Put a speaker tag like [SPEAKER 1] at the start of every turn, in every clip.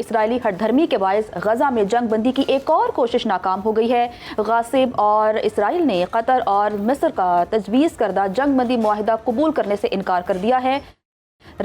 [SPEAKER 1] اسرائیلی ہٹ دھرمی کے باعث غزہ میں جنگ بندی کی ایک اور کوشش ناکام ہو گئی ہے۔ غاصب اور اسرائیل نے قطر اور مصر کا تجویز کردہ جنگ بندی معاہدہ قبول کرنے سے انکار کر دیا ہے۔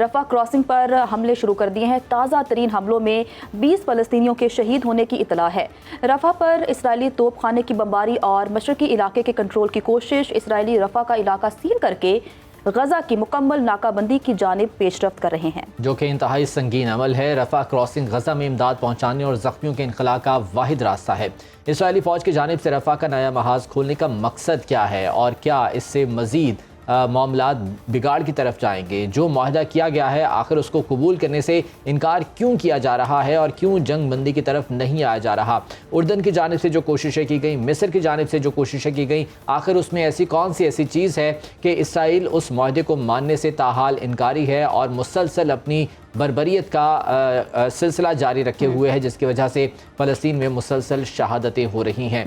[SPEAKER 1] رفح کراسنگ پر حملے شروع کر دیے ہیں۔ تازہ ترین حملوں میں 20 فلسطینیوں کے شہید ہونے کی اطلاع ہے۔ رفح پر اسرائیلی توپ خانے کی بمباری اور مشرقی علاقے کے کنٹرول کی کوشش، اسرائیلی رفح کا علاقہ سیل کر کے غزہ کی مکمل ناکہ بندی کی جانب پیش رفت کر رہے ہیں،
[SPEAKER 2] جو کہ انتہائی سنگین عمل ہے۔ رفح کراسنگ غزہ میں امداد پہنچانے اور زخمیوں کے انخلاء کا واحد راستہ ہے۔ اسرائیلی فوج کی جانب سے رفح کا نیا محاذ کھولنے کا مقصد کیا ہے اور کیا اس سے مزید معاملات بگاڑ کی طرف جائیں گے؟ جو معاہدہ کیا گیا ہے آخر اس کو قبول کرنے سے انکار کیوں کیا جا رہا ہے اور کیوں جنگ بندی کی طرف نہیں آیا جا رہا؟ اردن کی جانب سے جو کوششیں کی گئیں، مصر کی جانب سے جو کوششیں کی گئیں، آخر اس میں ایسی کون سی ایسی چیز ہے کہ اسرائیل اس معاہدے کو ماننے سے تاحال انکاری ہے اور مسلسل اپنی بربریت کا سلسلہ جاری رکھے ہوئے ہے، جس کی وجہ سے فلسطین میں مسلسل شہادتیں ہو رہی ہیں۔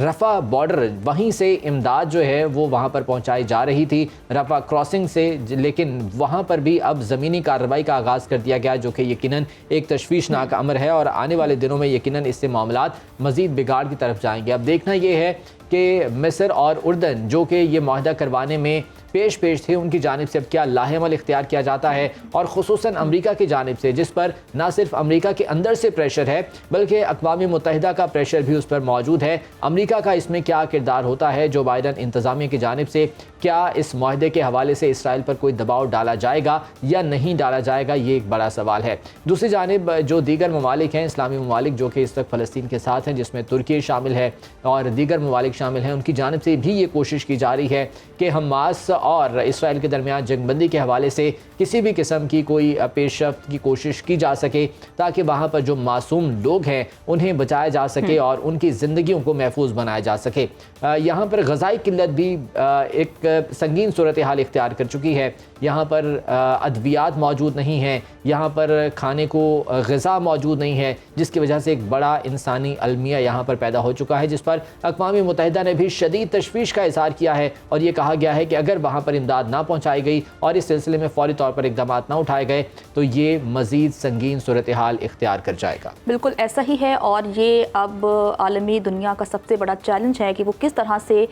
[SPEAKER 2] رفح بارڈر وہیں سے امداد جو ہے وہ وہاں پر پہنچائی جا رہی تھی رفح کراسنگ سے، لیکن وہاں پر بھی اب زمینی کارروائی کا آغاز کر دیا گیا، جو کہ یقیناً ایک تشویشناک امر ہے اور آنے والے دنوں میں یقیناً اس سے معاملات مزید بگاڑ کی طرف جائیں گے۔ اب دیکھنا یہ ہے کہ مصر اور اردن جو کہ یہ معاہدہ کروانے میں پیش تھے، ان کی جانب سے اب کیا لاہ عمل اختیار کیا جاتا ہے، اور خصوصاً امریکہ کی جانب سے، جس پر نہ صرف امریکہ کے اندر سے پریشر ہے بلکہ اقوام متحدہ کا پریشر بھی اس پر موجود ہے۔ امریکہ کا اس میں کیا کردار ہوتا ہے؟ جو بائیڈن انتظامیہ کی جانب سے کیا اس معاہدے کے حوالے سے اسرائیل پر کوئی دباؤ ڈالا جائے گا یا نہیں ڈالا جائے گا، یہ ایک بڑا سوال ہے۔ دوسری جانب جو دیگر ممالک ہیں، اسلامی ممالک جو کہ اس وقت فلسطین کے ساتھ ہیں، جس میں ترکی شامل ہے اور دیگر ممالک شامل ہیں، ان کی جانب سے بھی یہ کوشش کی جا رہی ہے کہ حماس اور اسرائیل کے درمیان جنگ بندی کے حوالے سے کسی بھی قسم کی کوئی پیش رفت کی کوشش کی جا سکے، تاکہ وہاں پر جو معصوم لوگ ہیں انہیں بچایا جا سکے اور ان کی زندگیوں کو محفوظ بنایا جا سکے۔ یہاں پر غذائی قلت بھی ایک سنگین صورتحال اختیار کر چکی ہے۔ یہاں پر ادویات موجود نہیں ہیں، یہاں پر کھانے کو غذا موجود نہیں ہے، جس کی وجہ سے ایک بڑا انسانی المیہ یہاں پر پیدا ہو چکا ہے، جس پر اقوام متحدہ نے بھی شدید تشویش کا اظہار کیا ہے اور یہ کہا گیا ہے کہ اگر وہاں پر امداد نہ پہنچائی گئی اور اس سلسلے میں فوری طور پر اقدامات نہ اٹھائے گئے تو یہ مزید سنگین صورتحال اختیار کر جائے گا۔
[SPEAKER 1] بالکل ایسا ہی ہے، اور یہ اب عالمی دنیا کا سب سے بڑا چیلنج ہے کہ وہ کس طرح سے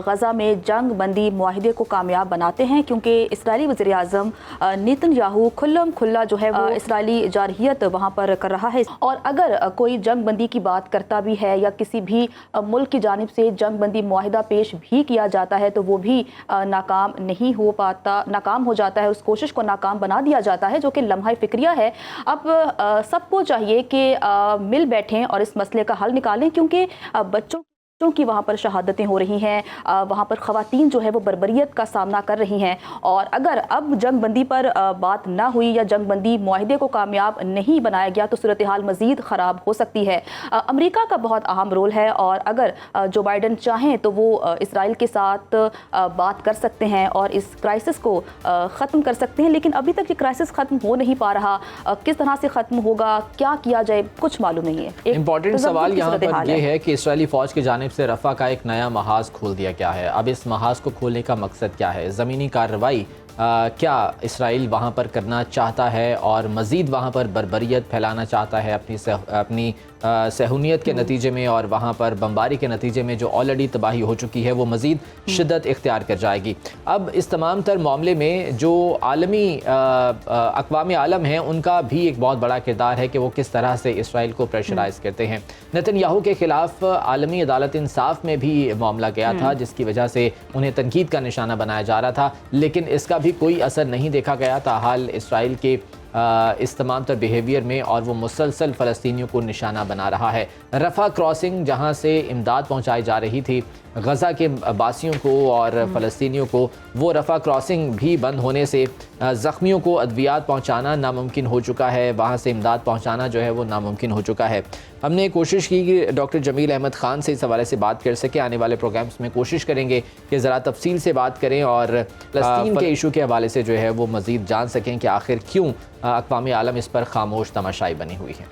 [SPEAKER 1] غزہ میں جنگ بندی معاہدے کو کامیاب بناتے ہیں، کیونکہ اسرائیلی وزیر اعظم نیتن یاہو کھلم کھلا جو ہے وہ اسرائیلی جارحیت وہاں پر کر رہا ہے، اور اگر کوئی جنگ بندی کی بات کرتا بھی ہے یا کسی بھی ملک کی جانب سے جنگ بندی معاہدہ پیش بھی کیا جاتا ہے تو وہ بھی ناکام نہیں ہو پاتا، ناکام ہو جاتا ہے، اس کوشش کو ناکام بنا دیا جاتا ہے، جو کہ لمحہ فکریہ ہے۔ اب سب کو چاہیے کہ مل بیٹھیں اور اس مسئلے کا حل نکالیں، کیونکہ بچوں کی وہاں پر شہادتیں ہو رہی ہیں، وہاں پر خواتین جو ہے وہ بربریت کا سامنا کر رہی ہیں، اور اگر اب جنگ بندی پر بات نہ ہوئی یا جنگ بندی معاہدے کو کامیاب نہیں بنایا گیا تو صورتحال مزید خراب ہو سکتی ہے۔ امریکہ کا بہت اہم رول ہے، اور اگر جو بائیڈن چاہیں تو وہ اسرائیل کے ساتھ بات کر سکتے ہیں اور اس کرائسس کو ختم کر سکتے ہیں، لیکن ابھی تک یہ کرائسس ختم ہو نہیں پا رہا۔ کس طرح سے ختم ہوگا، کیا کیا جائے، کچھ معلوم نہیں ہے۔
[SPEAKER 2] امپورٹنٹ سوال یہاں پر یہ ہے کہ اسرائیلی فوج کی جانب سے رفح کا ایک نیا محاذ کھول دیا گیا ہے۔ اب اس محاذ کو کھولنے کا مقصد کیا ہے؟ زمینی کارروائی کیا اسرائیل وہاں پر کرنا چاہتا ہے اور مزید وہاں پر بربریت پھیلانا چاہتا ہے اپنی صہیونیت کے نتیجے میں، اور وہاں پر بمباری کے نتیجے میں جو آلریڈی تباہی ہو چکی ہے وہ مزید شدت اختیار کر جائے گی؟ اب اس تمام تر معاملے میں جو عالمی اقوام عالم ہیں ان کا بھی ایک بہت بڑا کردار ہے کہ وہ کس طرح سے اسرائیل کو پریشرائز کرتے ہیں۔ نیتن یاہو کے خلاف عالمی عدالت انصاف میں بھی معاملہ گیا تھا، جس کی وجہ سے انہیں تنقید کا نشانہ بنایا جا رہا تھا، لیکن اس کا بھی کوئی اثر نہیں دیکھا گیا۔ تاحال اسرائیل کے اس تمام تر بیہیویئر میں اور وہ مسلسل فلسطینیوں کو نشانہ بنا رہا ہے۔ رفح کراسنگ جہاں سے امداد پہنچائی جا رہی تھی غزہ کے باسیوں کو اور فلسطینیوں کو، وہ رفح کراسنگ بھی بند ہونے سے زخمیوں کو ادویات پہنچانا ناممکن ہو چکا ہے، وہاں سے امداد پہنچانا جو ہے وہ ناممکن ہو چکا ہے۔ ہم نے کوشش کی کہ ڈاکٹر جمیل احمد خان سے اس حوالے سے بات کر سکے، آنے والے پروگرامز میں کوشش کریں گے کہ ذرا تفصیل سے بات کریں اور فلسطین کے ایشو کے حوالے سے جو ہے وہ مزید جان سکیں کہ آخر کیوں اقوام عالم اس پر خاموش تماشائی بنی ہوئی ہے۔